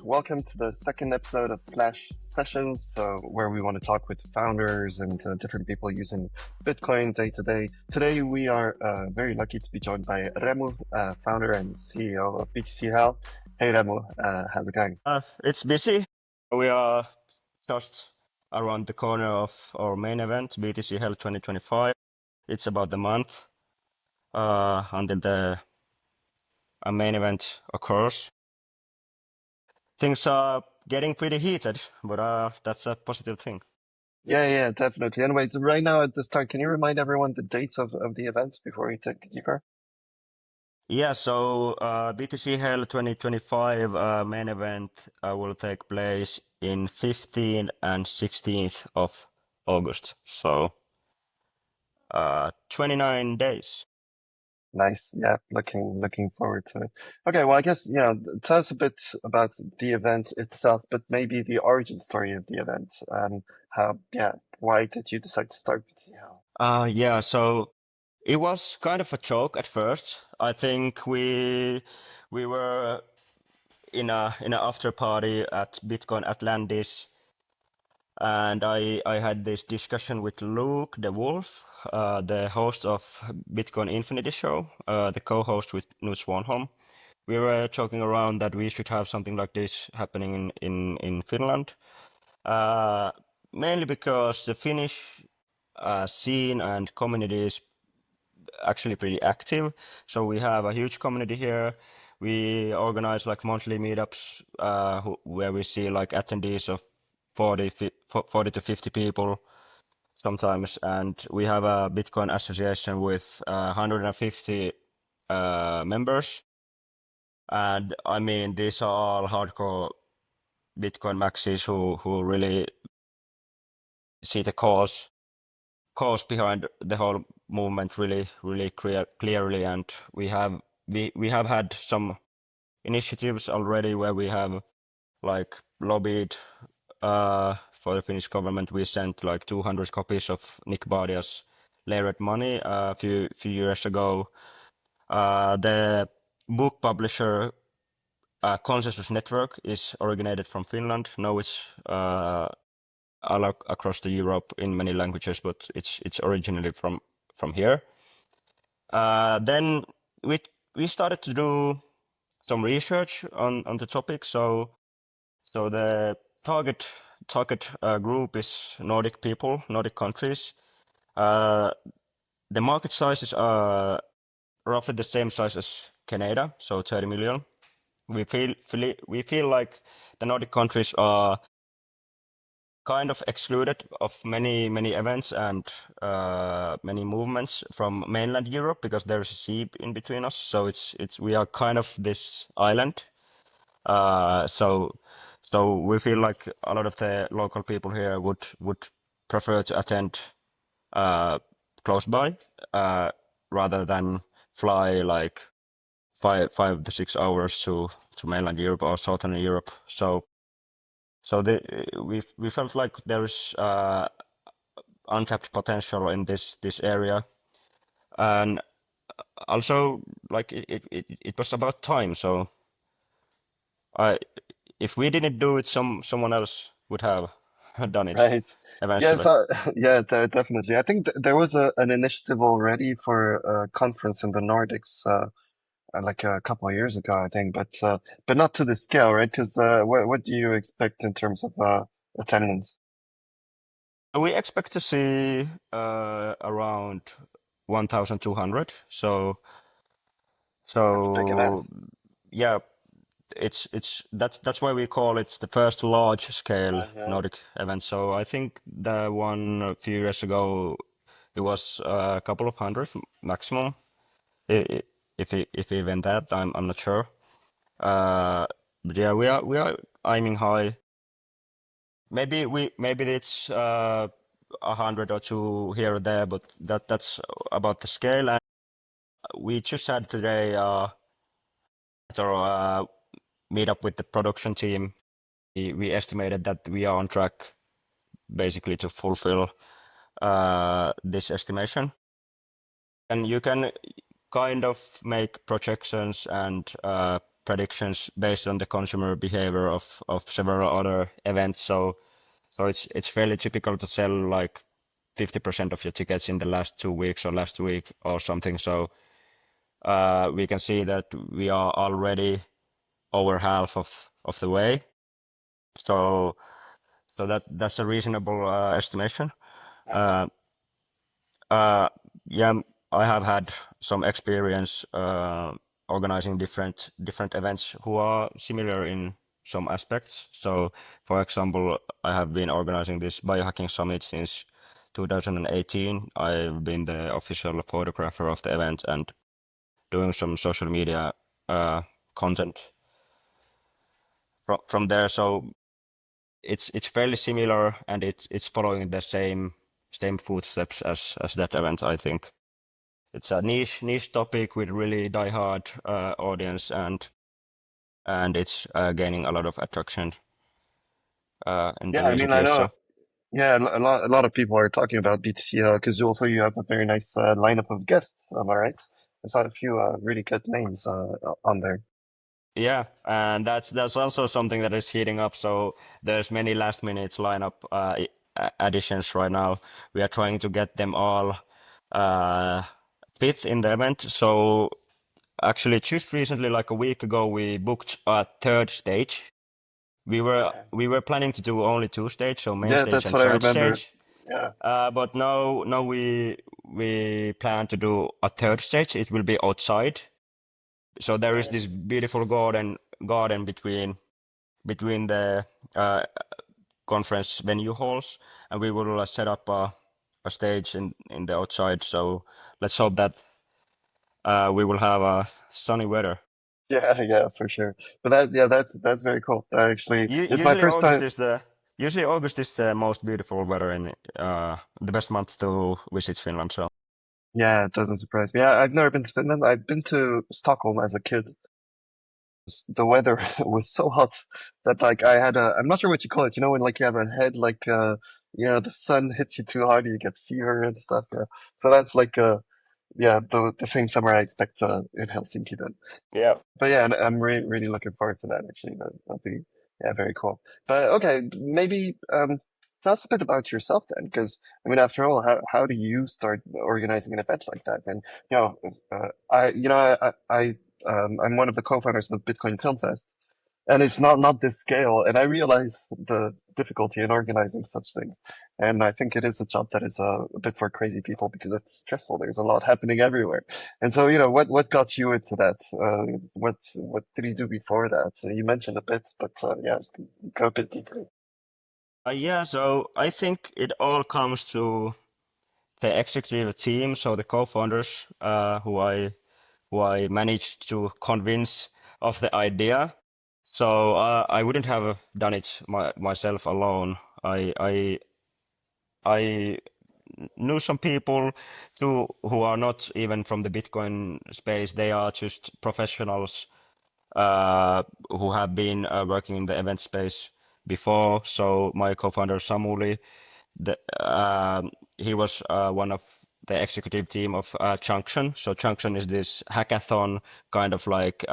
welcome to the second episode of Flash Sessions, where we want to talk with founders and different people using Bitcoin day to day. Today, we are very lucky to be joined by Remu, founder and CEO of BTC HEL. Hey, Remu, how's it going? It's busy. We are just around the corner of our main event, BTC HEL 2025. It's about a month until the main event occurs. Things are getting pretty heated, but that's a positive thing. Yeah, definitely. Anyway, so right now at this time, can you remind everyone the dates of the event before we take deeper? Yeah, so BTC HEL 2025 main event will take place in 15th and 16th of August. So 29 days. Nice. Yeah, looking forward to it. Okay, well, I guess, tell us a bit about the event itself, but maybe the origin story of the event. Why did you decide to start BTCL? Yeah, so it was kind of a joke at first. I think we were in a after party at Bitcoin Atlantis, and I had this discussion with Luke the Wolf, the host of Bitcoin Infinity Show, the co-host with Nils Swanholm. We were joking around that we should have something like this happening in Finland, uh, mainly because the Finnish scene and community is actually pretty active. So we have a huge community here. We organize like monthly meetups where we see like attendees of 40 to 50 people sometimes. And we have a Bitcoin association with 150 members. And I mean, these are all hardcore Bitcoin maxis who really see the cause behind the whole movement really clearly, and we have had some initiatives already where we have like lobbied for the Finnish government. We sent like 200 copies of Nick Bardia's Layered Money a few years ago. The book publisher Consensus Network is originated from Finland. Now it's all across the Europe in many languages, but it's originally from here. Then we started to do some research on the topic. So the target group is Nordic people, Nordic countries. The market sizes are roughly the same size as Canada, so 30 million. We feel like the Nordic countries are kind of excluded of many events and many movements from mainland Europe because there's a sea in between us. So it's we are kind of this island. So we feel like a lot of the local people here would prefer to attend close by rather than fly like 5 to 6 hours to mainland Europe or southern Europe. So we felt like there is untapped potential in this area, and also like it was about time. So I if we didn't do it, someone else would have done it Right. Yeah, eventually. so yeah, definitely. I think there was an initiative already for a conference in the Nordics, like a couple of years ago, I think, but not to the scale, right? Because what do you expect in terms of attendance? We expect to see around 1,200. So That's a big event. so yeah, that's why we call it the first large scale Yeah. Nordic event. So I think the one a few years ago it was a couple of hundred maximum, I- i- if even that. I'm not sure. Uh, but yeah, we are aiming high. Maybe it's 100 or two here or there, but that's about the scale. And we just had today sort of, meet up with the production team. We estimated that we are on track basically to fulfill this estimation. And you can kind of make projections and predictions based on the consumer behavior of several other events. So it's fairly typical to sell like 50% of your tickets in the last 2 weeks or last week or something. So we can see that we are already over half of the way. So that's a reasonable estimation. Uh, uh, yeah, I have had some experience organizing different events who are similar in some aspects. So, for example, I have been organizing this biohacking summit since 2018. I've been the official photographer of the event and doing some social media content from there. So it's fairly similar and it's following the same footsteps as that event, I think. It's a niche topic with really diehard audience and it's gaining a lot of attraction in the Yeah, I mean, recent I years. know. So Yeah, a lot of people are talking about BTC because also you have a very nice lineup of guests. Am I right? I saw a few really good names on there. yeah, and that's also something that is heating up. So there's many last minute lineup additions right now. We are trying to get them all uh, fit in the event. So actually, just recently, like a week ago, we booked a third stage. Okay. We were planning to do only two stages, so main Yeah, stage that's and what I side remember. stage. Yeah. But now we plan to do a third stage. It will be outside. So there is this Nice. beautiful garden between the conference venue halls, and we will set up a stage in the outside. So let's hope that we will have sunny weather. Yeah, yeah, for sure. But yeah, that's very cool. Actually, it's my Usually first time. August is the most beautiful weather in the best month to visit Finland. So Yeah, it doesn't surprise me. I've never been to Finland. I've been to Stockholm as a kid. The weather was so hot that like I had I'm not sure what you call it. You know, when like you have a head like the sun hits you too hard, you get fever and stuff. Yeah. So that's like yeah, the same summer I expect in Helsinki then. yeah. But yeah, and I'm really looking forward to that actually. That'll be yeah, very cool. But okay, maybe tell us a bit about yourself then, because I mean, after all, how do you start organizing an event like that? And I'm one of the co-founders of Bitcoin Film Fest, and it's not this scale. And I realize the difficulty in organizing such things. And I think it is a job that is a bit for crazy people because it's stressful. There's a lot happening everywhere. And so, what got you into that? What did you do before that? You mentioned a bit, but yeah, go a bit deeper. Yeah, so I think it all comes to the executive team, so the co-founders who I managed to convince of the idea. So I wouldn't have done it myself alone. I knew some people too who are not even from the Bitcoin space. They are just professionals who have been working in the event space before. So my co-founder Samuli, the, he was one of the executive team of Junction. So Junction is this hackathon kind of like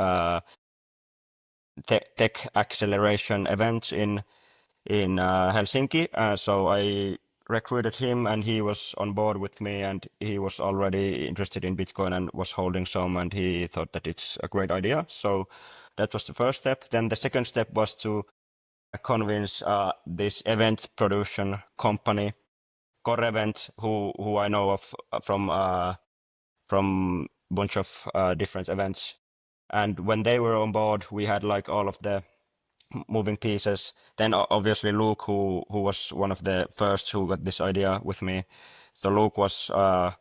tech acceleration event in Helsinki. So I recruited him, and he was on board with me, and he was already interested in Bitcoin and was holding some, and he thought that it's a great idea. So that was the first step. Then the second step was to convince this event production company, Core Event, who I know of from bunch of different events. And when they were on board, we had like all of the moving pieces. Then obviously Luke, who was one of the first who got this idea with me. So Luke was uh,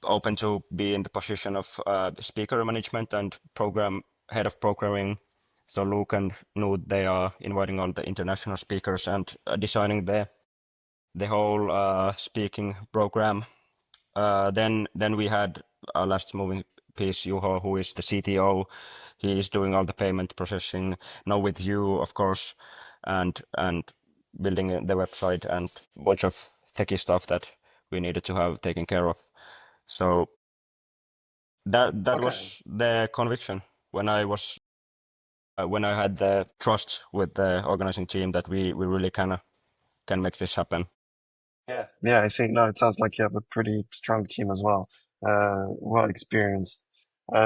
open to be in the position of speaker management and program head of programming. So Luke and Nude, they are inviting all the international speakers and designing the whole speaking program. Then we had our last moving piece, Juho, who is the CTO. He is doing all the payment processing now with you, of course, and building the website and bunch of techie stuff that we needed to have taken care of. So that Okay. was the conviction. when I had the trust with the organizing team that we really can make this happen. Yeah, I see. No, it sounds like you have a pretty strong team as well. Well experienced.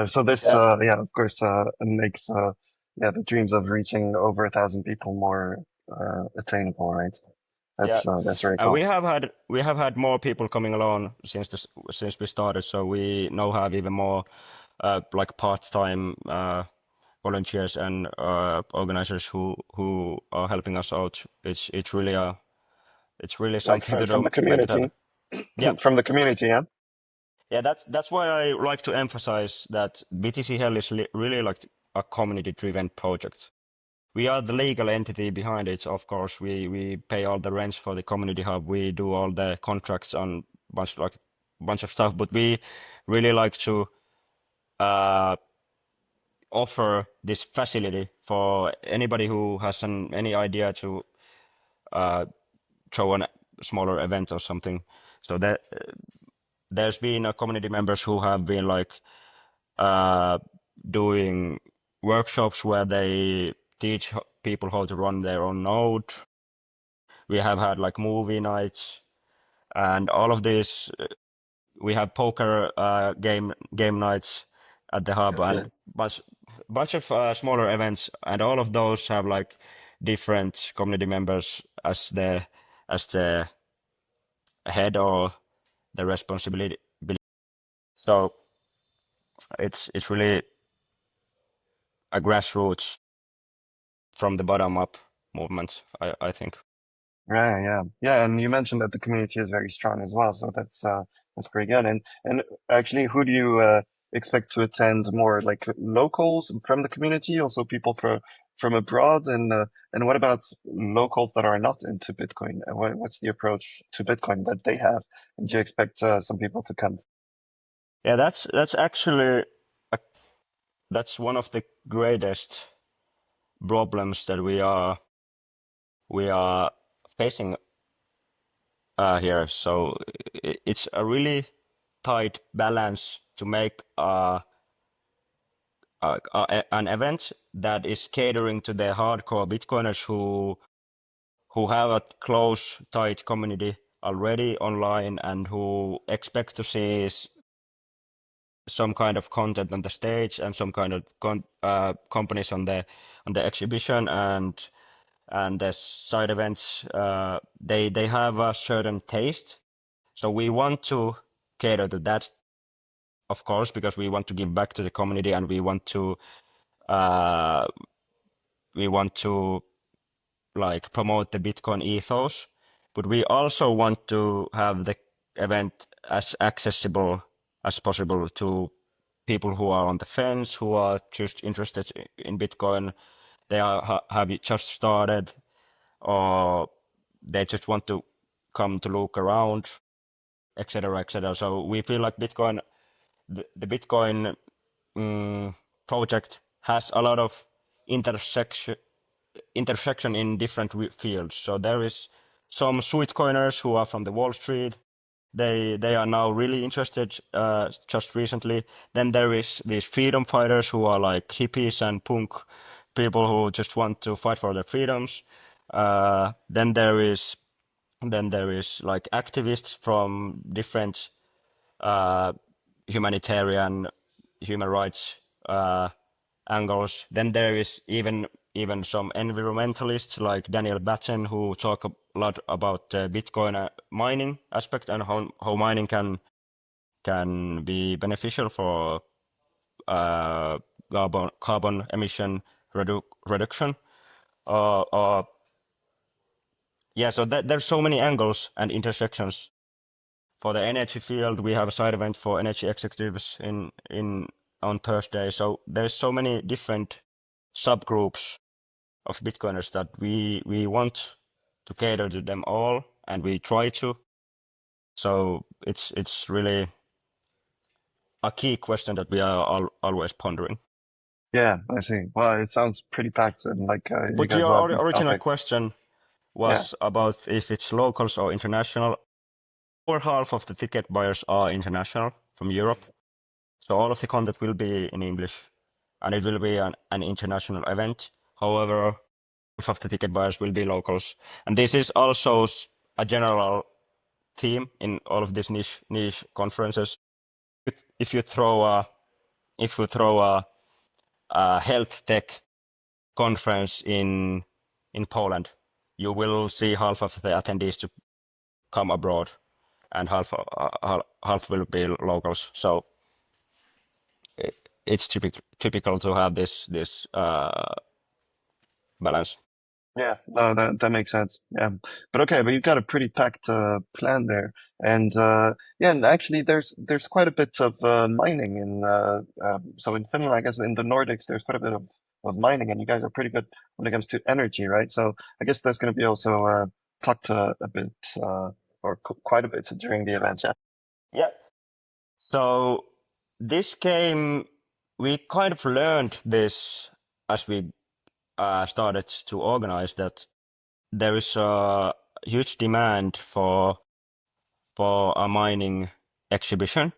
So this, Yeah. yeah, of course, makes, yeah, the dreams of reaching over 1,000 people more, attainable, right? Yeah, That's very and cool. we have had more people coming along since we started, so we now have even more like part-time volunteers and organizers who are helping us out. It's really Like something to from do, the make it happen. community, Yeah, from the community, yeah? yeah. That's why I like to emphasize that BTC HEL is really like a community-driven project. We are the legal entity behind it, of course. We pay all the rents for the community hub. We do all the contracts on bunch of stuff, but we really like to uh, offer this facility for anybody who has any idea to throw a smaller event or something. So that there's been community members who have been like uh, doing workshops where they teach people how to run their own node. We have had like movie nights and all of this. We have poker game nights at the hub Okay. and bunch of smaller events, and all of those have like different community members as the head or the responsibility. So it's really a grassroots from the bottom up movement, I think. Right, yeah. Yeah, and you mentioned that the community is very strong as well, so that's pretty good. And actually, who do you expect to attend more, like locals from the community, also people from abroad, and what about locals that are not into Bitcoin? What's the approach to Bitcoin that they have? And do you expect some people to come? Yeah, that's actually a, that's one of the greatest problems that we are facing here. So it's a really tight balance to make an event that is catering to the hardcore Bitcoiners who have a close, tight community already online and who expect to see some kind of content on the stage and some kind of companies on the exhibition and the side events. They have a certain taste. So we want to cater to that, of course, because we want to give back to the community and uh, we want to like promote the Bitcoin ethos. But we also want to have the event as accessible as possible to people who are on the fence, who are just interested in Bitcoin. They have just started, or they just want to come to look around, etc., etc. So we feel like the Bitcoin project has a lot of intersection in different fields. So there is some sweetcoiners who are from the Wall Street. They are now really interested just recently. Then there is these freedom fighters who are like hippies and punk people who just want to fight for their freedoms. Then there is like activists from different uh, humanitarian human rights angles. Then there is even some environmentalists like Daniel Batten who talk a lot about Bitcoin mining aspect and how mining can be beneficial for carbon emission reduction. Or yeah, so there's so many angles and intersections. For the energy field, we have a side event for energy executives in on Thursday. So there's so many different subgroups of Bitcoiners that we want to cater to them all, and we try to. So it's really a key question that we are always pondering. Yeah, I see. Well, it sounds pretty packed, and like you But guys your love these original topics. question Yeah. was about if it's locals or international. Over half of the ticket buyers are international from Europe, so all of the content will be in English. and it will be an international event. However, most of the ticket buyers will be locals, and this is also a general theme in all of these niche conferences. If you throw a health tech conference in Poland, you will see half of the attendees to come abroad, and half will be locals. So it's typical to have this balance. Yeah, no, that makes sense. Yeah, but okay, but you've got a pretty packed plan there, and yeah, and actually, there's quite a bit of mining in so in Finland, I guess in the Nordics, there's quite a bit of mining, and you guys are pretty good when it comes to energy, right? So I guess that's going to be also talked a bit or quite a bit during the event. Yeah. Yeah. So this came. We kind of learned this as we started to organize that there is a huge demand for a mining exhibition.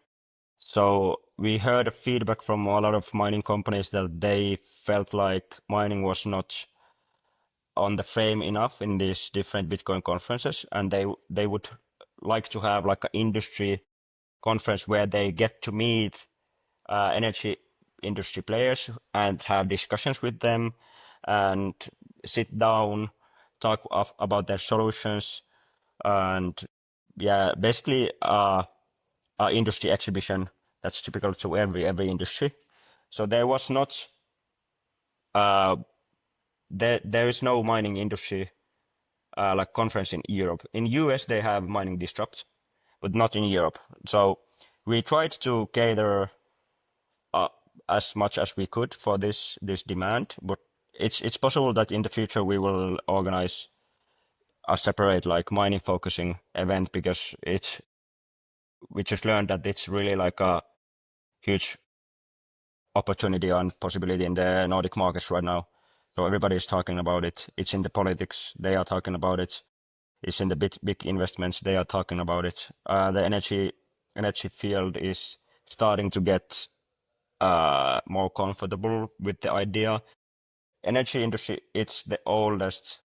So we heard feedback from a lot of mining companies that they felt like mining was not on the frame enough in these different Bitcoin conferences, and they would like to have like an industry conference where they get to meet energy industry players and have discussions with them and sit down, talk about their solutions, and yeah, basically industry exhibition that's typical to every industry. So there was not uh, there is no mining industry like conference in Europe. In US they have mining disrupt, but not in Europe. So we tried to gather uh, as much as we could for this demand, but it's possible that in the future we will organize a separate like mining focusing event because it's we just learned that it's really like a huge opportunity and possibility in the Nordic markets right now. So everybody is talking about it. It's in the politics. They are talking about it. It's in the big investments. They are talking about it. The energy field is starting to get more comfortable with the idea. Energy industry, it's the oldest,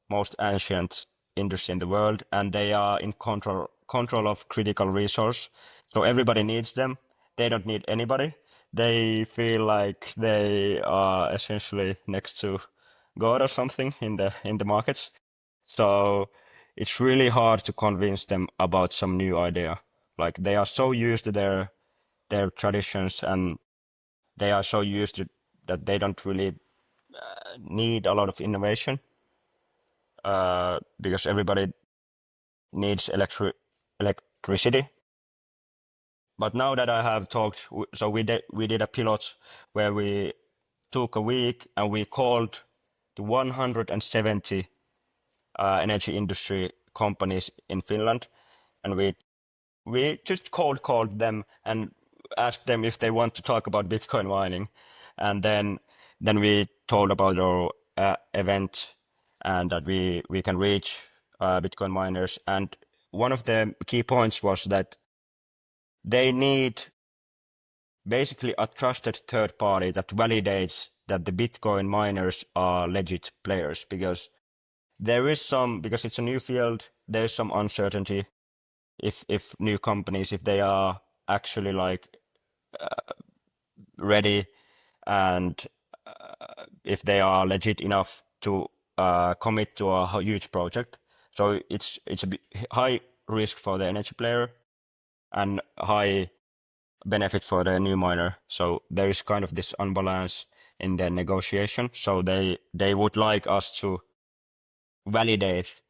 most ancient industry in the world, and they are in control of critical resource. So everybody needs them. They don't need anybody. They feel like they are essentially next to God or something in the markets. So it's really hard to convince them about some new idea. Like they are so used to their traditions, and they are so used to that they don't really need a lot of innovation because everybody needs electricity. But now that I have talked, so we did a pilot where we took a week and we called to 170 energy industry companies in Finland, and we just cold called them and asked them if they want to talk about Bitcoin mining, and then we told about our event and that we can reach Bitcoin miners. And one of the key points was that they need basically a trusted third party that validates that the Bitcoin miners are legit players, because because it's a new field, there's some uncertainty if new companies, if they are actually like ready, and if they are legit enough to commit to a huge project. So it's a high risk for the energy player and high benefit for the new miner. So there is kind of this unbalance in the negotiation. So they would like us to validate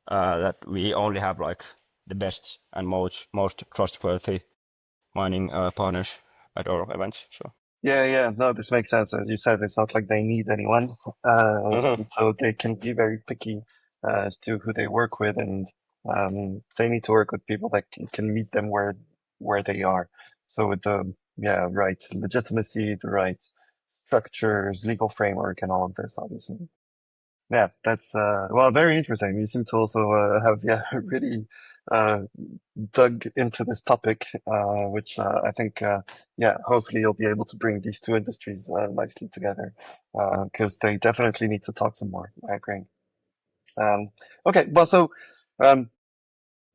that we only have like the best and most trustworthy mining partners at our events. So. Yeah, yeah, no, this makes sense. As you said, it's not like they need anyone, Mhm. and so they can be very picky as to who they work with, and they need to work with people that can meet them where they are. So with the yeah, right legitimacy, the right structures, legal framework, and all of this, obviously. Yeah, that's well, very interesting. You seem to also have yeah, really dug into this topic, which I think, yeah, hopefully you'll be able to bring these two industries nicely together, because they definitely need to talk some more. I agree. Um, okay, well, so um,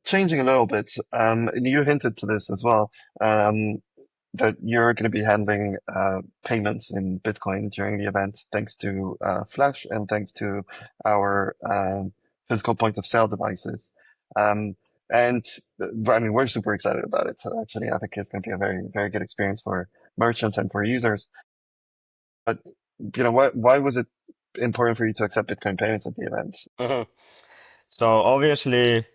changing a little bit, and you hinted to this as well, um, that you're going to be handling payments in Bitcoin during the event, thanks to Flash and thanks to our physical point of sale devices. Um, and I mean, we're super excited about it. So actually, I think it's going to be a very, very good experience for merchants and for users. But why was it important for you to accept Bitcoin payments at the event? Mhm. So obviously,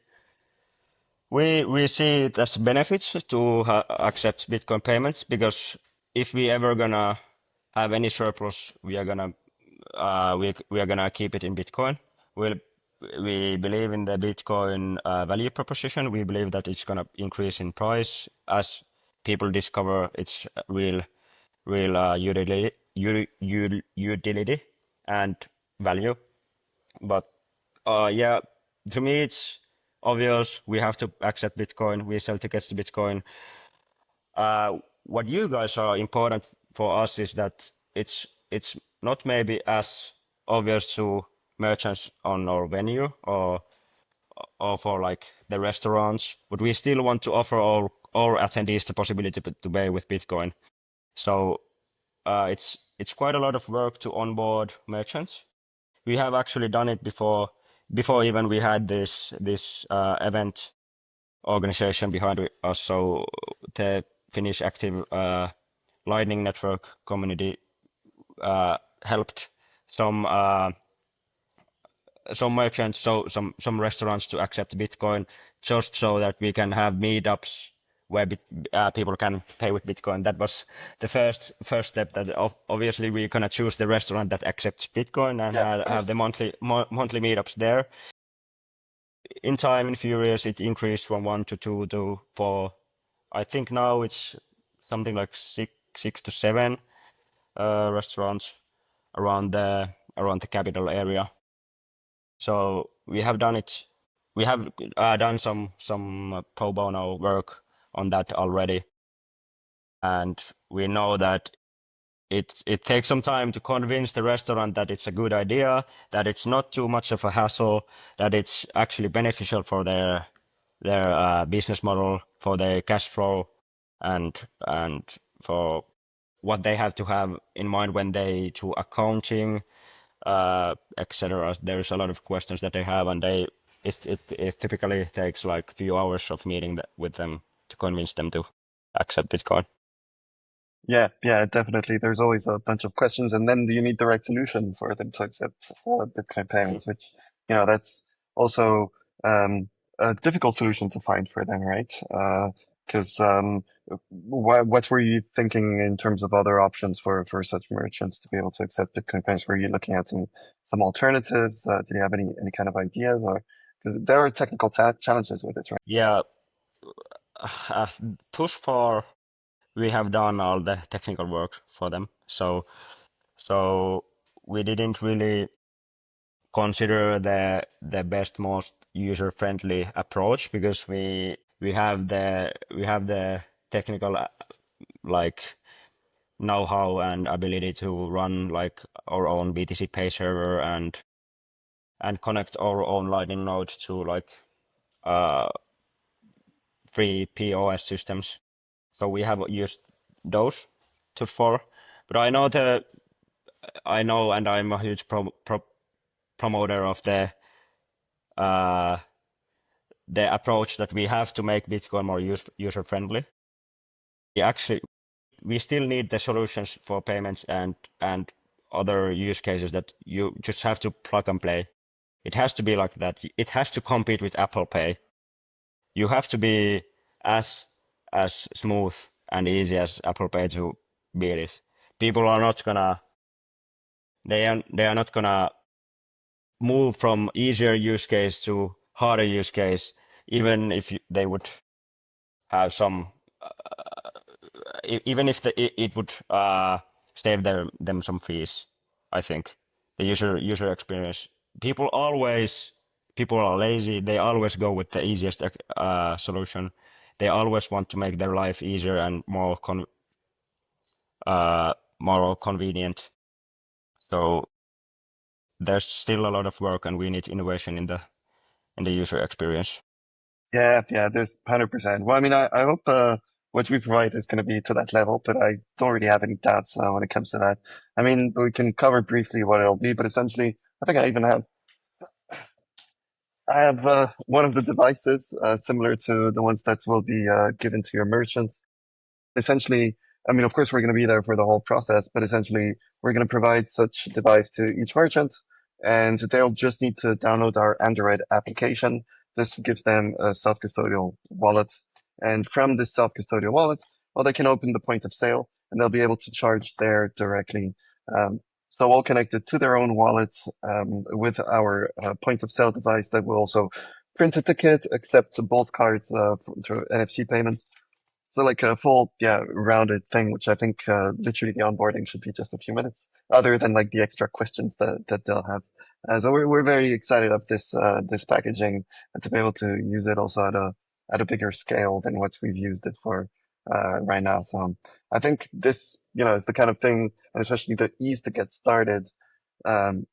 we see it as benefits to accept Bitcoin payments because if we ever gonna have any surplus, we are gonna keep it in Bitcoin. We'll, we believe in the Bitcoin value proposition. We believe that it's gonna increase in price as people discover its real utility and value. But yeah, to me it's obvious we have to accept Bitcoin. We sell tickets to Bitcoin. What you guys are important for us is that it's not maybe as obvious to merchants on our venue or for like the restaurants, but we still want to offer our attendees the possibility to pay with Bitcoin. So it's quite a lot of work to onboard merchants. We have actually done it before even we had this event organization behind us. So the Finnish active Lightning Network community helped some uh, some merchants, so some restaurants to accept Bitcoin, just so that we can have meetups where people can pay with Bitcoin. That was the first step. That obviously we're gonna choose the restaurant that accepts Bitcoin and Yeah, of have the course. monthly meetups there. In time, in few years, it increased from one to two to four. I think now it's something like six to seven restaurants around the capital area. So we have done it. We have done some pro bono work on that already, and we know that it takes some time to convince the restaurant that it's a good idea, that it's not too much of a hassle, that it's actually beneficial for their business model, for their cash flow, and for what they have to have in mind when they do accounting, etc. There's a lot of questions that they have, and it typically takes like few hours of meeting with them to convince them to accept Bitcoin. Yeah, yeah, definitely. There's always a bunch of questions, and then you need the right solution for them to accept Bitcoin payments, which, that's also a difficult solution to find for them, right? Because what were you thinking in terms of other options for such merchants to be able to accept Bitcoin payments? Were you looking at some alternatives? Did you have any kind of ideas, or because there are technical challenges with it, right? Yeah, uh, thus far we have done all the technical work for them. So we didn't really consider the best, most user-friendly approach because we have the technical like know-how and ability to run like our own BTC Pay server and connect our own Lightning nodes to like uh, free POS systems. So we have used those to far. But I know, and I'm a huge promoter of uh, the approach that we have to make Bitcoin more user friendly. We still need the solutions for payments and other use cases that you just have to plug and play. It has to be like that. It has to compete with Apple Pay. You have to be as as smooth and easy as Apple Pay to beat it. People are not gonna they are not gonna move from easier use case to harder use case, even if they would have some, even if it would save them some fees. I think the user experience. People always people are lazy. They always go with the easiest solution. They always want to make their life easier and more convenient. So there's still a lot of work, and we need innovation in the user experience. Yeah, yeah, there's 100%. Well, I mean, I hope what we provide is going to be to that level, but I don't really have any doubts when it comes to that. I mean, we can cover briefly what it'll be, but essentially, I think I have one of the devices similar to the ones that will be given to your merchants. Essentially, I mean, of course, we're going to be there for the whole process, but essentially, we're going to provide such device to each merchant, and they'll just need to download our Android application. This gives them a self-custodial wallet, and from this self-custodial wallet, well, they can open the point of sale, and they'll be able to charge there directly. So all connected to their own wallet with our point of sale device that will also print a ticket, accept both cards through NFC payments. So like a full, yeah, rounded thing, which I think literally the onboarding should be just a few minutes, other than like the extra questions that they'll have. So we're very excited of this packaging and to be able to use it also at a bigger scale than what we've used it for right now. So I think this, is the kind of thing, and especially the ease to get started,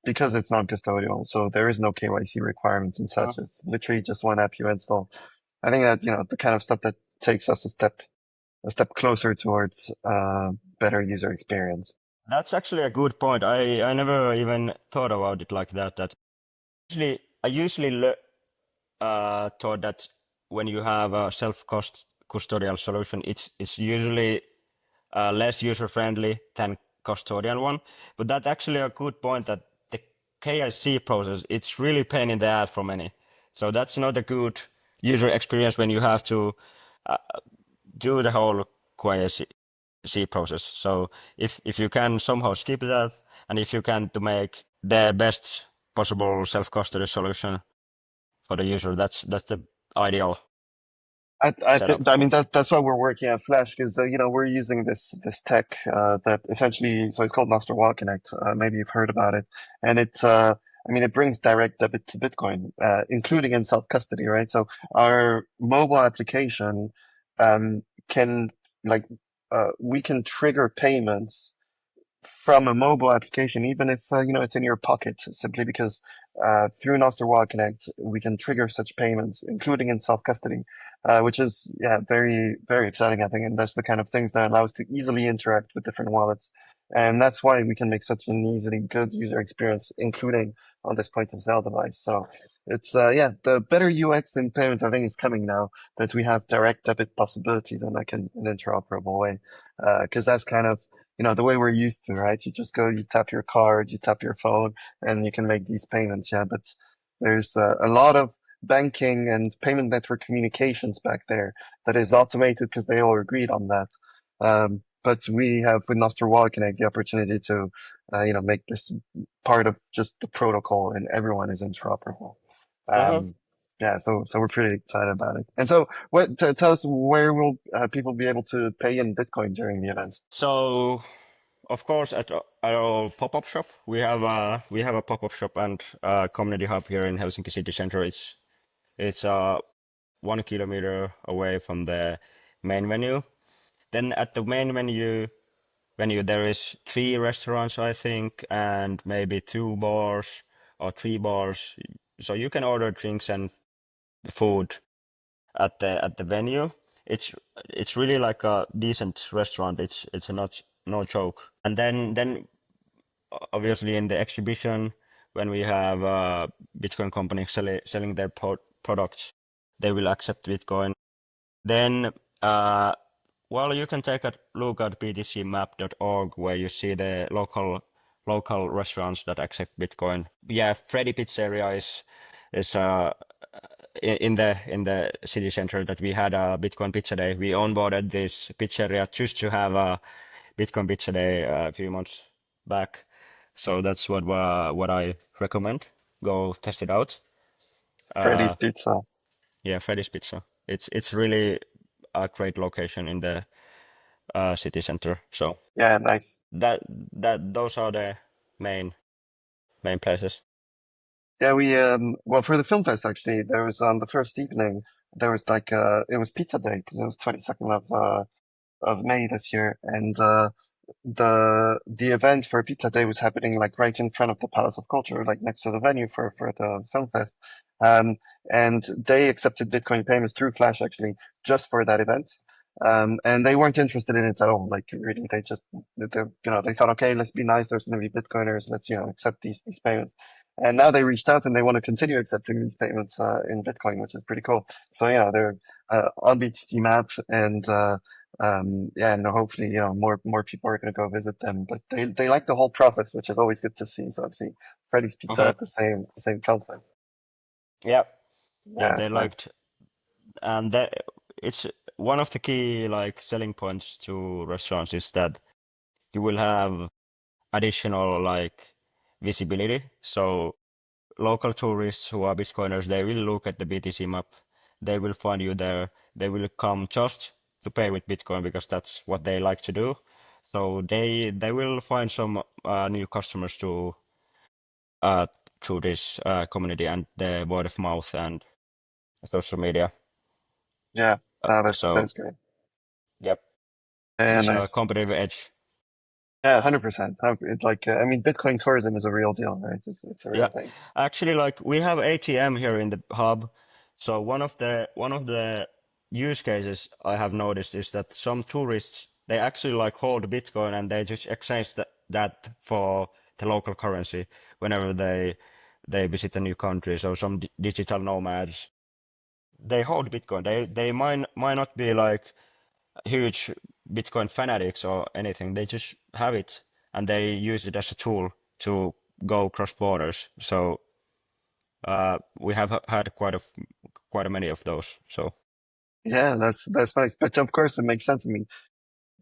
because it's non-custodial. So there is no KYC requirements and such. It's literally just one app you install. I think that, the kind of stuff that takes us a step closer towards better user experience. That's actually a good point. I never even thought about it like that. I usually thought that when you have a self-custodial solution, it's usually less user-friendly than custodian one. But that's actually a good point that the KIC process, it's really pain in the ass for many. So that's not a good user experience when you have to do the whole KYC process. So if you can somehow skip that, and if you can to make the best possible self-custody solution for the user, that's the ideal setup. I mean that's why we're working at Flash because we're using this tech that essentially, so it's called Master Wall Connect. Maybe you've heard about it, and it's I mean it brings direct debit to Bitcoin, including in self custody, right? So our mobile application can like we can trigger payments from a mobile application, even if it's in your pocket, simply because through Nostr Wallet Connect we can trigger such payments, including in self custody, which is very very exciting, I think, and that's the kind of things that allow us to easily interact with different wallets, and that's why we can make such an easily good user experience, including on this point of sale device. So it's the better UX in payments I think is coming now that we have direct debit possibilities in like an interoperable way, because that's kind of the way we're used to, right? You just go, you tap your card, you tap your phone, and you can make these payments. Yeah, but there's a lot of banking and payment network communications back there that is automated because they all agreed on that. But we have with Nostr Wallet Connect the opportunity to, make this part of just the protocol, and everyone is interoperable. Uh-huh. Yeah, so we're pretty excited about it. And so, tell us where will people be able to pay in Bitcoin during the event? So of course at our pop-up shop we have a pop-up shop and community hub here in Helsinki city center. It's 1 kilometer away from the main venue. Then at the main venue there is 3 restaurants, I think, and maybe 2 bars or 3 bars. So you can order drinks and food at the venue. It's really like a decent restaurant. It's not no joke. And then obviously in the exhibition when we have Bitcoin companies selling their products, they will accept Bitcoin. Then well, you can take a look at btcmap.org where you see the local restaurants that accept Bitcoin. Yeah, Freddy Pizzeria is in the city center that we had a Bitcoin Pizza Day. We onboarded this pizzeria just to have a Bitcoin Pizza Day a few months back. So that's what I recommend. Go test it out. Uh, Freddy's Pizza. yeah, Freddy's Pizza. It's really a great location in the city center. So Yeah, nice. that those are the main main places. Yeah, we well for the film fest actually there was on the first evening there was like it was pizza day because it was 22nd of May this year and the event for Pizza Day was happening like right in front of the Palace of Culture, like next to the venue for the film fest. Um, and they accepted Bitcoin payments through Flash actually just for that event. And they weren't interested in it at all. Like really, they just they thought, okay, let's be nice. There's going to be Bitcoiners. Let's accept these payments. And now they reached out and they want to continue accepting these payments in Bitcoin, which is pretty cool. So they're on BTC Map and yeah, and hopefully, more people are going to go visit them. But they like the whole process, which is always good to see. So obviously, Freddy's Pizza Uh-huh. had the same concept. Yeah, yeah, Yeah, they it's nice. liked, and that it's one of the key like selling points to restaurants is that you will have additional like visibility. So local tourists who are Bitcoiners, they will look at the BTC map, they will find you there, they will come just to pay with Bitcoin because that's what they like to do. So they will find some new customers to uh, through this community and the word of mouth and social media. Yeah, no, that's So that's great. yep, Yeah, it's a nice. competitive edge. Yeah, 100%. I mean, Bitcoin tourism is a real deal, right? It's a Yeah, real thing. actually, like we have ATM here in the hub. So one of the use cases I have noticed is that some tourists they actually like hold Bitcoin and they just exchange that for the local currency whenever they visit a new country. So some digital nomads they hold Bitcoin. They might not be like huge Bitcoin fanatics or anything. They just have it and they use it as a tool to go cross borders. So we have had quite a many of those. So Yeah, that's nice. But of course, it makes sense. I mean,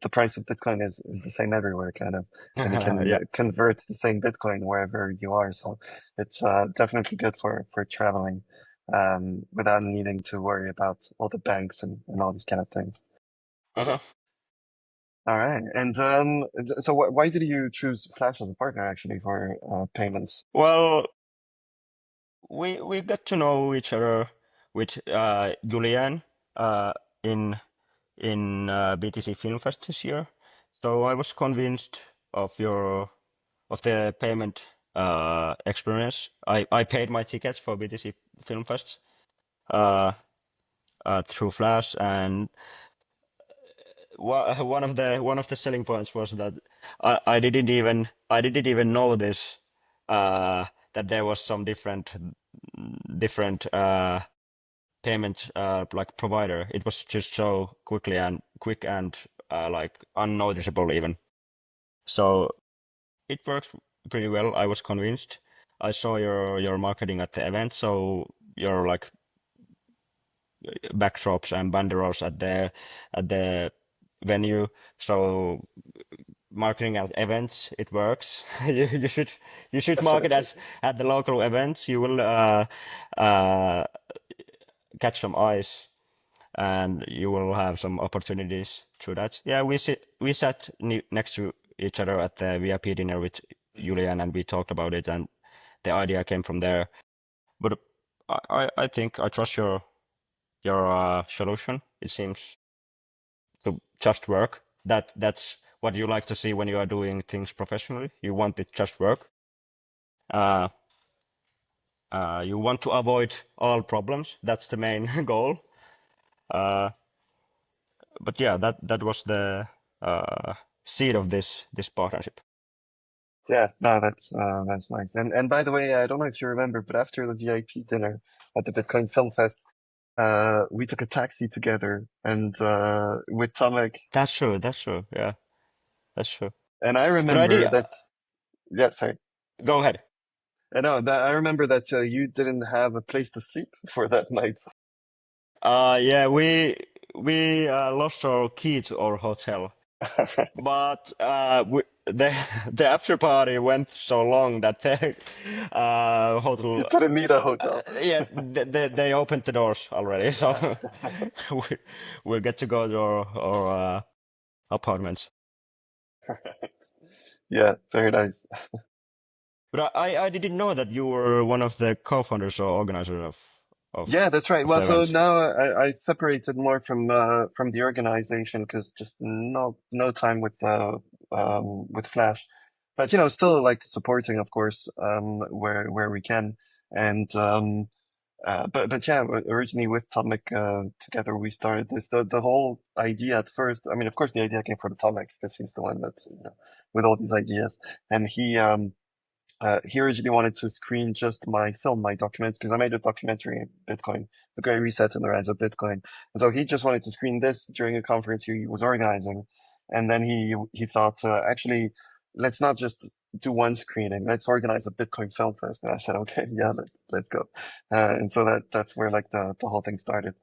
the price of Bitcoin is the same everywhere, kind of, and you can yeah. convert the same Bitcoin wherever you are. So it's definitely good for traveling without needing to worry about all the banks and all these kind of things. Uh-huh. All right, and so why did you choose Flash as a partner actually for payments? Well, we got to know each other with Julian uh, in BTC Film Fest this year. So I was convinced of the payment experience. I paid my tickets for BTC Film Fest uh, through Flash, and one of the selling points was that I didn't even know this that there was some different payment like provider. It was just so quick and like unnoticeable even. So it works pretty well. I was convinced. I saw your marketing at the event, so your like backdrops and banderoles at the venue. So marketing at events, it works. You should market Definitely. at the local events. You will uh, catch some eyes and you will have some opportunities through that. Yeah, we sat next to each other at the VIP dinner with Julian and we talked about it and the idea came from there. But I think I trust your solution. It seems to just work. That's what you like to see when you are doing things professionally. You want it just work. Uh, you want to avoid all problems. That's the main goal. Uh, but yeah, that was the uh, seed of this partnership. Yeah, no, that's nice. And by the way, I don't know if you remember, but after the VIP dinner at the Bitcoin Film Fest, we took a taxi together and with Tomek, That's true. That's true. Yeah, that's true. and I But I did. remember that. Yeah, sorry. Go ahead. I know that I remember that you didn't have a place to sleep for that night. Yeah, we lost our key to our hotel. But the the after party went so long that the You hotel, didn't need a hotel. yeah, they opened the doors already, so we we'll get to go to our apartments. Yeah, very nice. But I didn't know that you were one of the co-founders or organizers Yeah, that's right. of Well, the so events. now I separated more from the organization because just no time with Flash, but still like supporting, of course, where we can, and but yeah, originally with Tomic together we started this. The whole idea at first. I mean, of course, the idea came from Tomic because he's the one that's with all these ideas, and he originally wanted to screen just my film, my document, because I made a documentary, Bitcoin, the Great Reset and the Rise of Bitcoin. And so he just wanted to screen this during a conference he was organizing. And then he thought, actually, let's not just do one screening. Let's organize a Bitcoin film fest. And I said, okay, yeah, let's go. And so that's where like the whole thing started.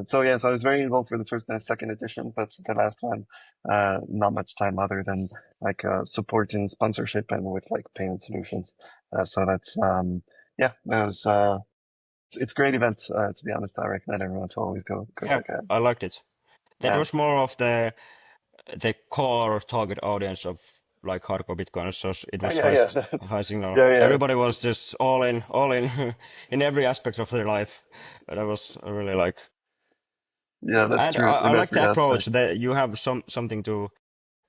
So yeah, so I was very involved for the first and second edition, but the last one, not much time other than like support and sponsorship and with like payment solutions. So that's yeah, that was it's a great event to be honest. I recommend everyone to always go Yeah, check it out. I liked it. That Yeah, was more of the core target audience of like hardcore Bitcoiners. So it was yeah, yeah. That's high signal. yeah, yeah, Everybody was just all in, in every aspect of their life. That was really like, yeah. That's and true I in like every the approach aspect. that you have something to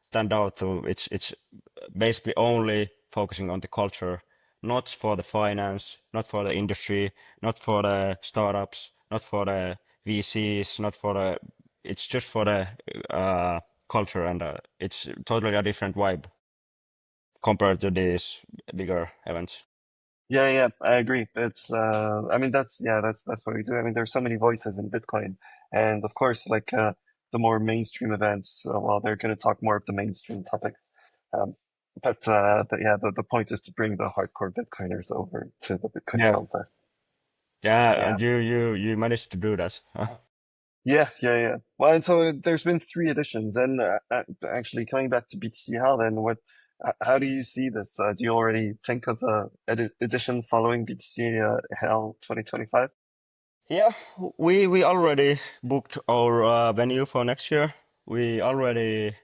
stand out to. It's basically only focusing on the culture, not for the finance, not for the industry, not for the startups, not for the VCs, not for the. It's just for the culture, and it's totally a different vibe compared to these bigger events. Yeah, yeah, I agree. It's I mean that's what we do. I mean there's so many voices in Bitcoin, and of course like the more mainstream events, well they're going to talk more of the mainstream topics. Um, but yeah, the point is to bring the hardcore Bitcoiners over to the Bitcoin Yeah, Film Fest. yeah, Yeah, and you managed to do that. yeah, yeah, yeah. Well, and so there's been three editions, and actually coming back to BTC HEL, then how do you see this? Do you already think of a edition following BTC HEL 2025? Yeah, we already booked our venue for next year. We already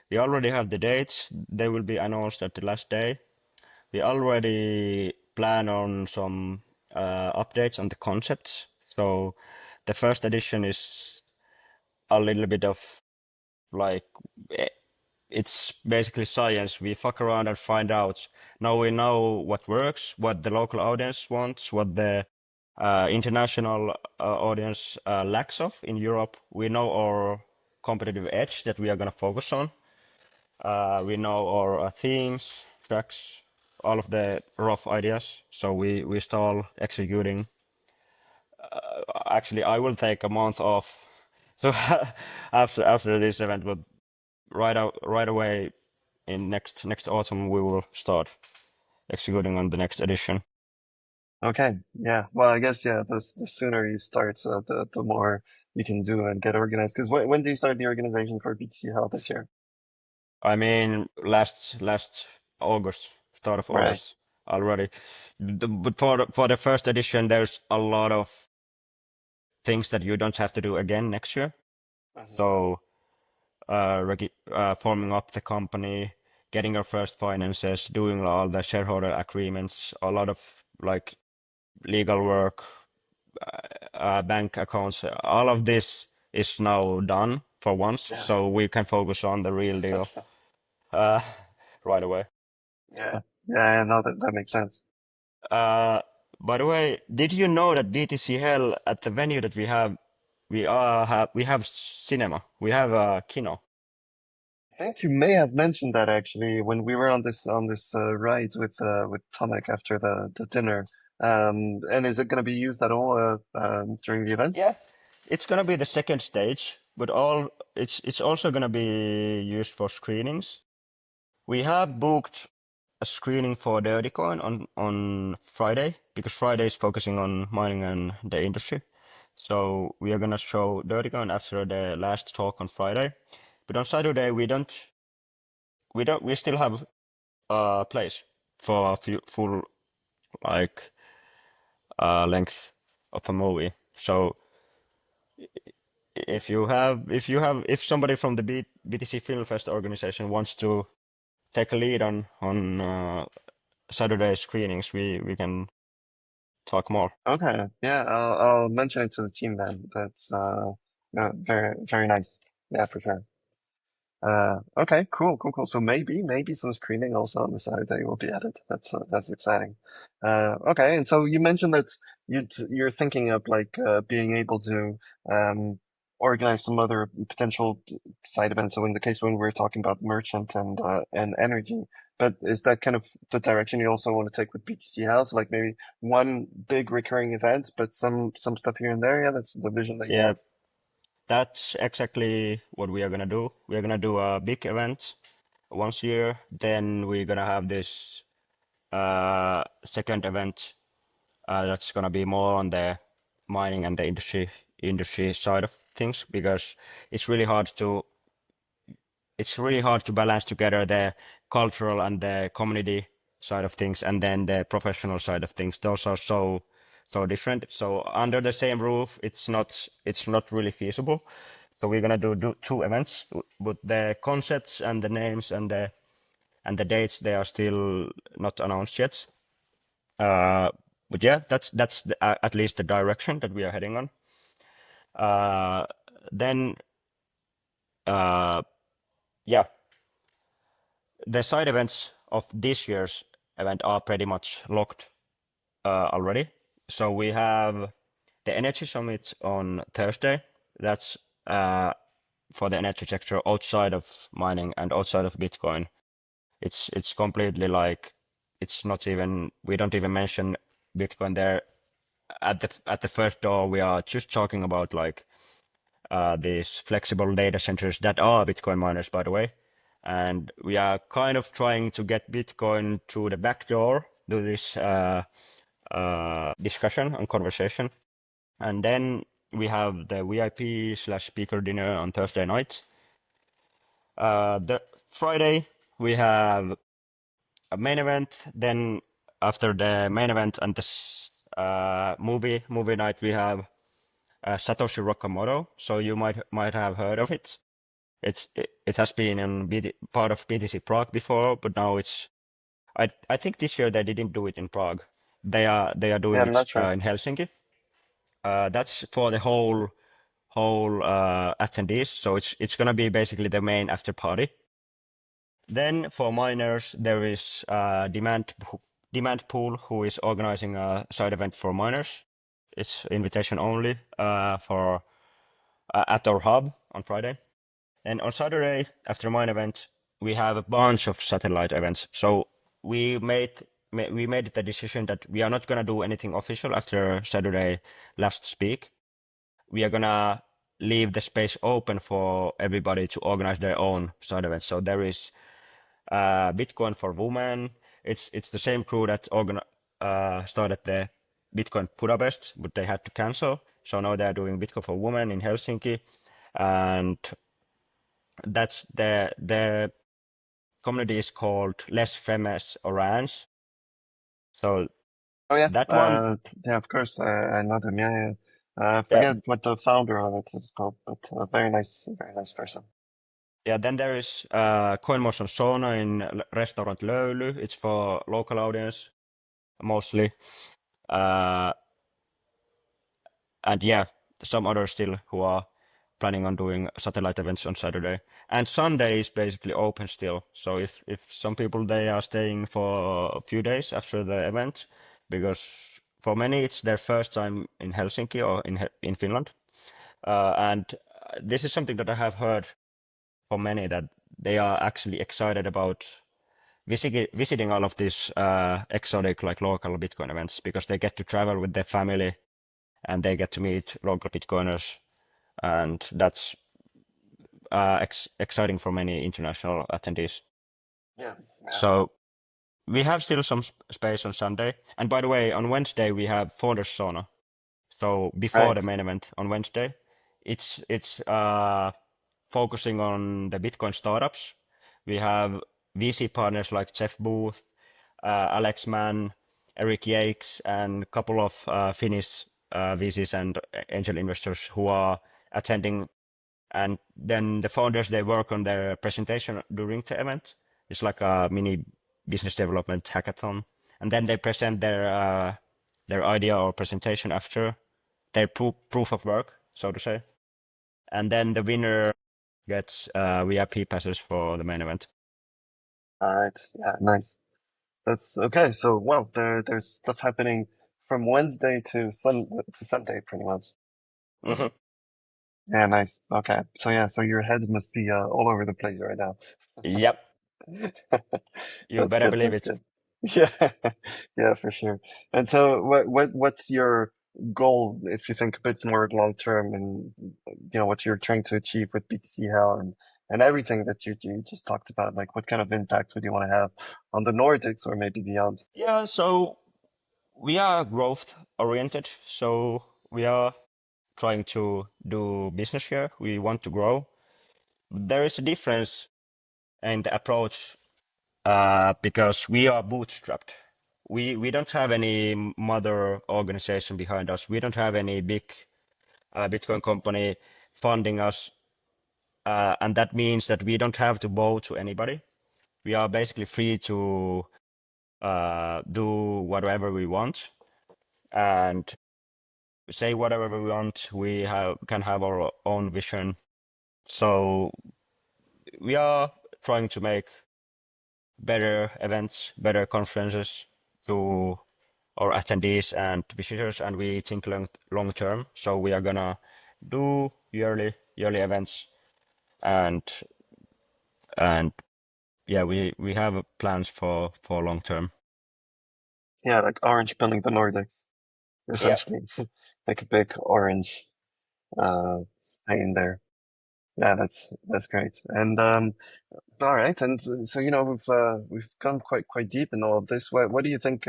We already have the dates. They will be announced at the last day. We already plan on some updates on the concepts. So the first edition is a little bit of like eh, it's basically science. We fuck around and find out. Now we know what works, what the local audience wants, what the international audience lacks of in Europe. We know our competitive edge that we are going to focus on. We know our themes, tracks, all of the rough ideas. So we start executing. Actually, I will take a month off. So after this event, but right away in next autumn we will start executing on the next edition. Okay, yeah. Well, I guess yeah. The sooner you start, the more you can do and get organized. Because when do you start the organization for BTC Health this year? I mean, last August, start of Right. August already. But for the first edition, there's a lot of things that you don't have to do again next year. Mhm. So forming up the company, getting your first finances, doing all the shareholder agreements, a lot of like legal work, bank accounts, all of this is now done for once, Yeah. so we can focus on the real deal uh, right away. Yeah. Yeah. No, that makes sense. Uh, by the way, did you know that BTC Hell at the venue that we have cinema, we have a kino. I think you may have mentioned that actually when we were on this ride with Tomek after the dinner. And is it going to be used at all during the event? Yeah, it's gonna be the second stage, but all it's also gonna be used for screenings. We have booked a screening for Dirty Coin on Friday because Friday is focusing on mining and the industry. So we are gonna show Dirty Coin after the last talk on Friday. But on Saturday we still have a place for a few full like length of a movie. So if somebody from the BTC Film Fest organization wants to take a lead on Saturday screenings, we can talk more. Okay, yeah, I'll mention it to the team then. That's yeah, very very nice. Yeah, for sure. Okay, cool. So maybe some screening also on the Saturday will be added. That's exciting. Okay, and so you mentioned that you're thinking of like being able to um organize some other potential side events. So in the case when we're talking about merchant and energy, but is that kind of the direction you also want to take with BTC House? Like maybe one big recurring event, but some stuff here and there. Yeah, that's the vision that you Yeah, have. that's exactly what we are gonna do. We are gonna do a big event once a year. Then we're gonna have this second event that's gonna be more on the mining and the industry side of things because it's really hard to balance together the cultural and the community side of things and then the professional side of things. Those are so different. So under the same roof, it's not really feasible. So we're gonna do two events, but the concepts and the names and the dates they are still not announced yet. Uh, but yeah, that's at least the direction that we are heading on. Uh, then yeah, the side events of this year's event are pretty much locked already. So we have the Energy Summit on Thursday. That's for the energy sector outside of mining and outside of Bitcoin. It's completely like it's not even we don't even mention Bitcoin there at the first door. We are just talking about like these flexible data centers that are Bitcoin miners, by the way. And we are kind of trying to get Bitcoin through the back door to this discussion and conversation. And then we have the VIP/speaker dinner on Thursday night. The Friday we have a main event. Then after the main event and the movie night, we have Satoshi Nakamoto. So you might have heard of it. It has been in part of BTC Prague before, but now I think this year they didn't do it in Prague. They are Yeah, doing I'm it not sure. in Helsinki. That's for the whole attendees. So it's gonna be basically the main after party. Then for miners, there is Demand Pool who is organizing a side event for miners. It's invitation only for at our hub on Friday. And on Saturday, after mine event, we have a bunch of satellite events. So we made the decision that we are not gonna do anything official after Saturday last speak. We are gonna leave the space open for everybody to organize their own side events. So there is Bitcoin for Women. It's the same crew that started the Bitcoin Budapest, but they had to cancel. So now they're doing Bitcoin for Women in Helsinki, and that's the community is called Les Femmes Orange. So Oh yeah, that one, yeah, of course, I know them. Yeah. I yeah, forget what the founder of it is called, but very nice person. yeah. Then there is CoinMotion Sauna in Restaurant Löyly. It's for local audience mostly. Uh, and yeah, some others still who are planning on doing satellite events on Saturday. And Sunday is basically open still. So if some people they are staying for a few days after the event, because for many it's their first time in Helsinki or in Finland. And this is something that I have heard from many that they are actually excited about visiting all of these exotic like local Bitcoin events because they get to travel with their family and they get to meet local Bitcoiners, and that's exciting for many international attendees. Yeah, yeah, So we have still some space on Sunday, and by the way, on Wednesday we have Founders Sauna. So before right. the main event on Wednesday, it's focusing on the Bitcoin startups. We have VC partners like Jeff Booth, Alex Mann, Eric Yakes, and a couple of Finnish VCs and angel investors who are attending. And then the founders they work on their presentation during the event. It's like a mini business development hackathon. and then they present their idea or presentation after their proof of work, so to say, and then the winner gets VIP passes for the main event. All right. Yeah, nice. That's okay. So, well, there's stuff happening from Wednesday to Sunday, pretty much. Mhm. Yeah, nice. Okay. So yeah, so your head must be all over the place right now. Yep, you That's better good. believe That's it. good. Yeah, yeah, for sure. And so, what's your goal if you think a bit more long term, and what you're trying to achieve with BTC HEL and everything that you just talked about? Like, what kind of impact would you want to have on the Nordics or maybe beyond? Yeah, so we are growth oriented, so we are trying to do business here. We want to grow. There is a difference in the approach because we are bootstrapped. We don't have any mother organization behind us. We don't have any big Bitcoin company funding us, and that means that we don't have to bow to anybody. We are basically free to do whatever we want and say whatever we want. We can have our own vision. So we are trying to make better events, better conferences to our attendees and visitors, and we think long term. So we are gonna do yearly events, and and yeah, we have plans for long term. Yeah, like orange pilling the Nordics, Yeah. essentially, like a big orange stain there. Yeah, that's great. And all right, and so we've gone quite deep in all of this. What do you think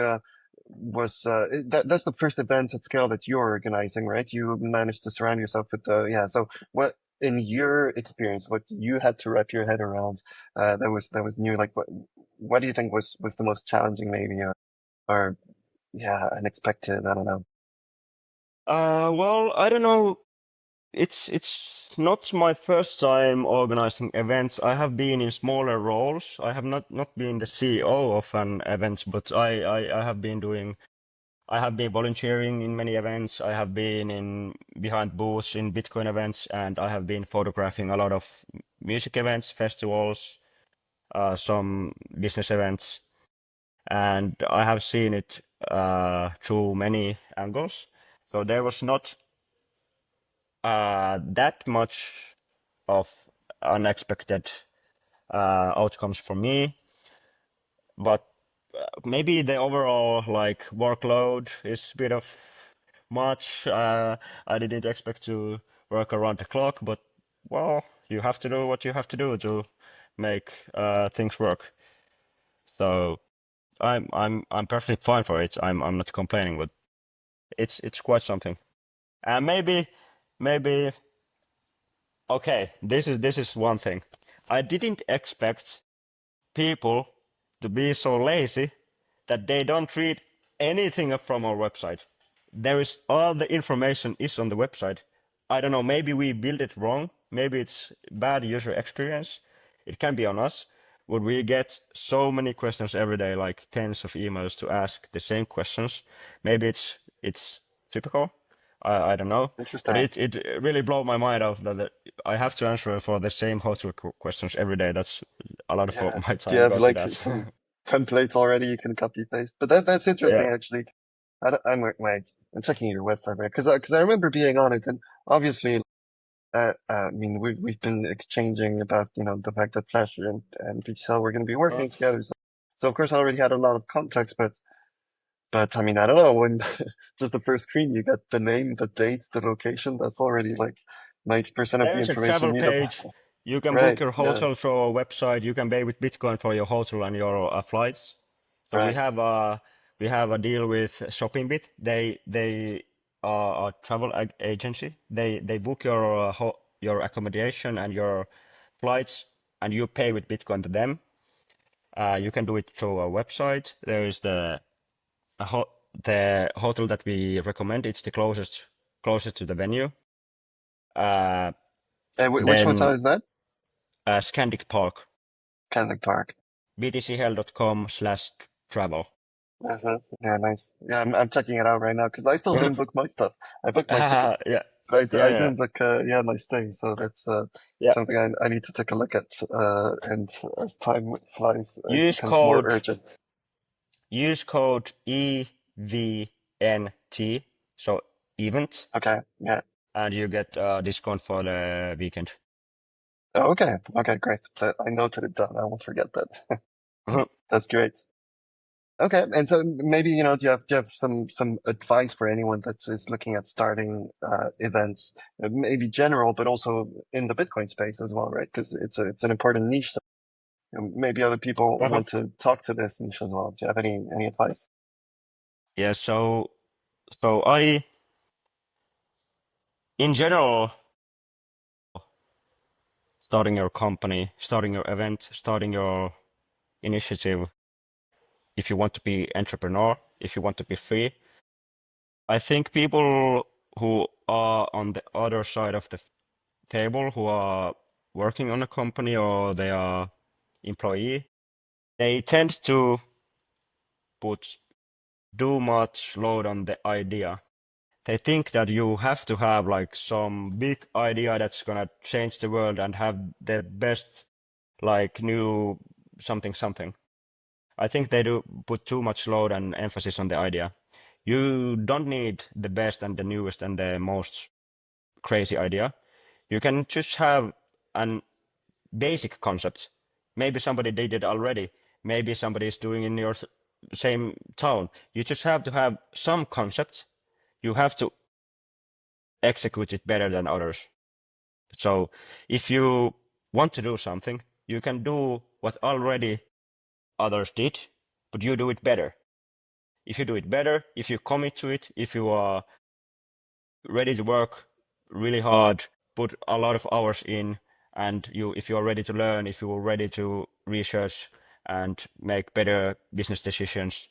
was that's the first event at scale that you're organizing, right? You managed to surround yourself with the yeah. So what in your experience, what you had to wrap your head around that was new? Like what do you think was the most challenging, maybe, or yeah, unexpected? I don't know. Well, I don't know. It's not my first time organizing events. I have been in smaller roles. I have not been the CEO of an event, but I have been doing. I have been volunteering in many events. I have been in behind booths in Bitcoin events, and I have been photographing a lot of music events, festivals, some business events, and I have seen it through many angles. So there was not that much of unexpected outcomes for me, but maybe the overall like workload is a bit of much. I didn't expect to work around the clock, but well, you have to do what you have to do to make things work. So I'm perfectly fine for it. I'm not complaining, but it's quite something. And maybe okay, this is one thing. I didn't expect people to be so lazy that they don't read anything from our website. There is all the information is on the website. I don't know, maybe we build it wrong, maybe it's bad user experience. It can be on us, but we get so many questions every day, like tens of emails to ask the same questions. Maybe it's typical. I don't know, but Interesting. it really blew my mind off that I have to answer for the same hotel questions every day. That's a lot of Yeah. my Do you time have goes to like that. some templates already you can copy paste? But that's Yeah. interesting actually. I'm checking your website right because I remember being on it and obviously I mean we've been exchanging about the fact that Flash and PCell were going to be working together. So of course I already had a lot of context, but I mean I don't know when just the first screen you get the name, the dates, the location. That's already like 90% of There the is a information travel needed. page. You can book Right. your Yeah. hotel through our website. You can pay with Bitcoin for your hotel and your flights. So Right. we have a deal with ShoppingBit. They are a travel agency. They book your your accommodation and your flights, and you pay with Bitcoin to them. You can do it through our website. There is the hotel that we recommend. It's the closest to the venue. Uh, Which hotel then is that? Scandic Park, Kenneck Park. btchel.com/travel. Yeah, nice. Yeah, I'm checking it out right now because I still Mhm. didn't book my stuff. I booked my tickets, Yeah, but yeah, I yeah, didn't book yeah my stay. So that's yeah. something I need to take a look at. And as time flies, it Use becomes more code urgent. use code EVNT, so event, Okay, yeah. and you get a discount for the weekend. Oh, okay, okay, great. I noted it down. I won't forget that. Mhm. That's great. Okay, and so maybe do you have some advice for anyone that is looking at starting events, maybe general, but also in the Bitcoin space as well, right? Because it's an important niche. So maybe other people Mhm. want to talk to this niche as well. Do you have any advice? Yeah, so in general, starting your company, starting your event, starting your initiative, if you want to be entrepreneur, if you want to be free, I think people who are on the other side of the table, who are working on a company or they are employee, they tend to put too much load on the idea. They think that you have to have like some big idea that's gonna change the world and have the best like new something something. I think they do put too much load and emphasis on the idea. You don't need the best and the newest and the most crazy idea. You can just have an basic concept. Maybe somebody did it already. Maybe somebody is doing in your same town. You just have to have some concept. You have to execute it better than others. So if you want to do something, you can do what already others did, but you do it better. If you do it better, if you commit to it, if you are ready to work really hard, put a lot of hours in, and if you are ready to learn, if you are ready to research and make better business decisions,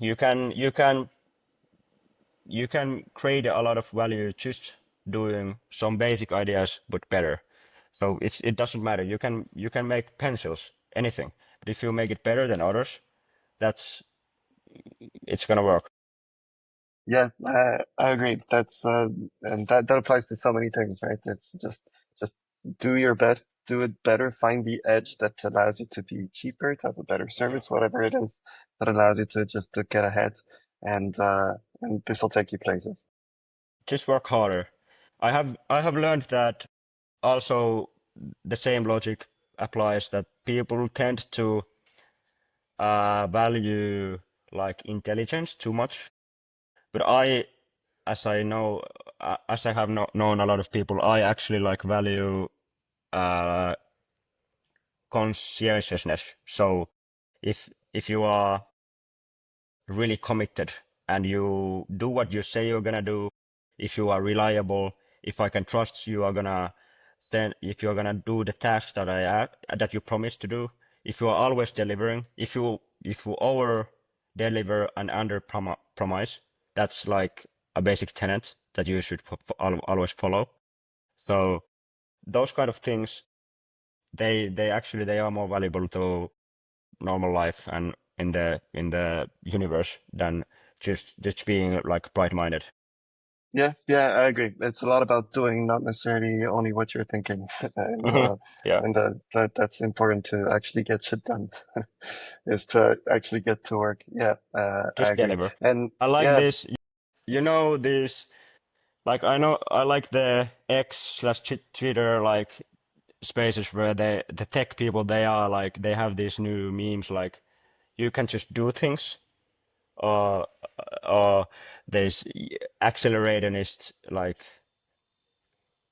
you can you can you can create a lot of value just doing some basic ideas but better. So it doesn't matter. You can make pencils, anything. But if you make it better than others, that's it's gonna work. Yeah, I agree. That's and that applies to so many things, right? It's just do your best, do it better, find the edge that allows you to be cheaper, to have a better service, whatever it is that allows you to just to get ahead, and this will take you places. Just work harder. I have learned that also the same logic applies that people tend to value like intelligence too much. But as I know, as I have known a lot of people, I actually like value uh, conscientiousness. So if you are really committed and you do what you say you're gonna do, if you are reliable, if I can trust you are gonna send, if you're gonna do the tasks that you promised to do, if you are always delivering, if you over deliver and under promise, that's like a basic tenet that you should always follow. So those kind of things, they actually they are more valuable to normal life and in the universe than just being like bright-minded. Yeah, yeah, I agree. It's a lot about doing, not necessarily only what you're thinking, and Mhm. Yeah, that's important to actually get shit done, is to actually get to work. Yeah, I just agree. deliver. And I like yeah, this. You know this. Like I know I like the X/Twitter like spaces where the tech people they are like they have these new memes like you can just do things or or there's accelerationist like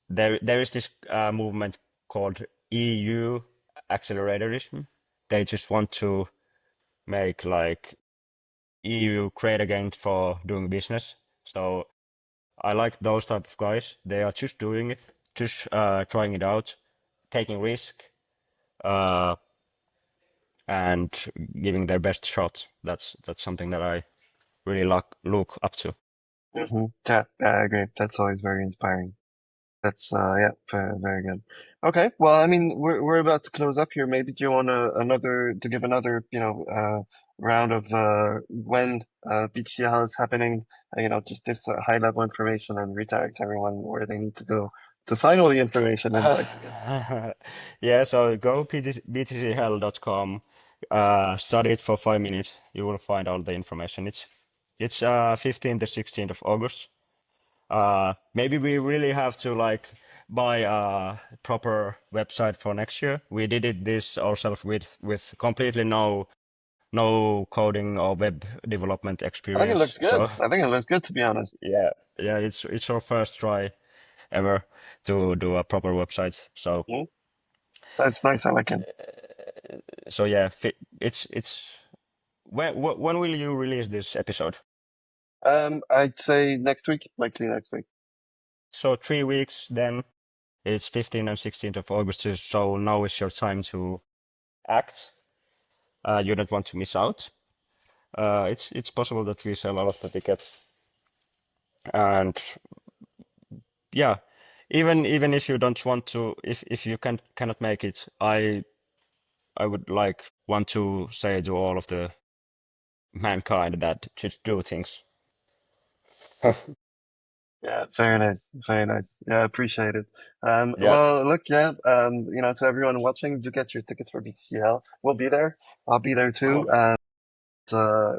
there is this movement called EU acceleratorism. They just want to make like EU great again for doing business. So I like those type of guys. They are just doing it, just trying it out, taking risk, uh, and giving their best shot. That's something that I really look up to. yeah, I agree. That's always very inspiring. That's yeah, very good. Okay, well, I mean, we're about to close up here. Maybe do you want to give another, round of when BTC HEL is happening. Just this high level information and redirect everyone where they need to go to find all the information and like to get started. Yeah, so go btchel.com, study it for 5 minutes. You will find all the information. It's 15th to 16th of August. Maybe we really have to like buy a proper website for next year. We did it this ourselves with completely no coding or web development I think it experience. looks good. So I think it looks good to be honest. yeah, yeah, it's our first try ever to do a proper website. So Mm, that's nice. I like it. so yeah, it's when will you release this episode? I'd say next week, likely next week. So 3 weeks then. It's 15th and 16th of August, so now is your time to act. You don't want to miss out. It's possible that we sell a lot of tickets, and yeah, even if you don't want to, if you cannot make it, I would like want to say to all of the mankind that just do things. Yeah, very nice, very nice. Yeah, I appreciate it. Yeah. Well, look, yeah, to everyone watching, do get your tickets for BTCL. We'll be there. I'll be there too. Mhm.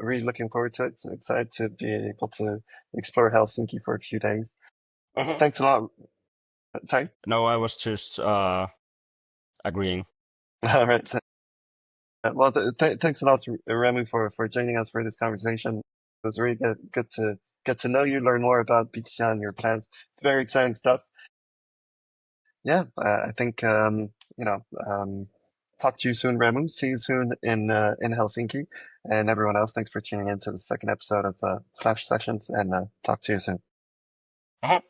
Really looking forward to it. So excited to be able to explore Helsinki for a few days. Mhm. Thanks a lot. Sorry. No, I was just agreeing. All right. Well, thanks a lot, Remu, for joining us for this conversation. It was really good to get to know you, learn more about BTCL and your plans. It's very exciting stuff. Yeah, I think talk to you soon, Remu. See you soon in Helsinki, and everyone else. Thanks for tuning in to the second episode of Flash Sessions, and talk to you soon. Mhm.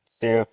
See you.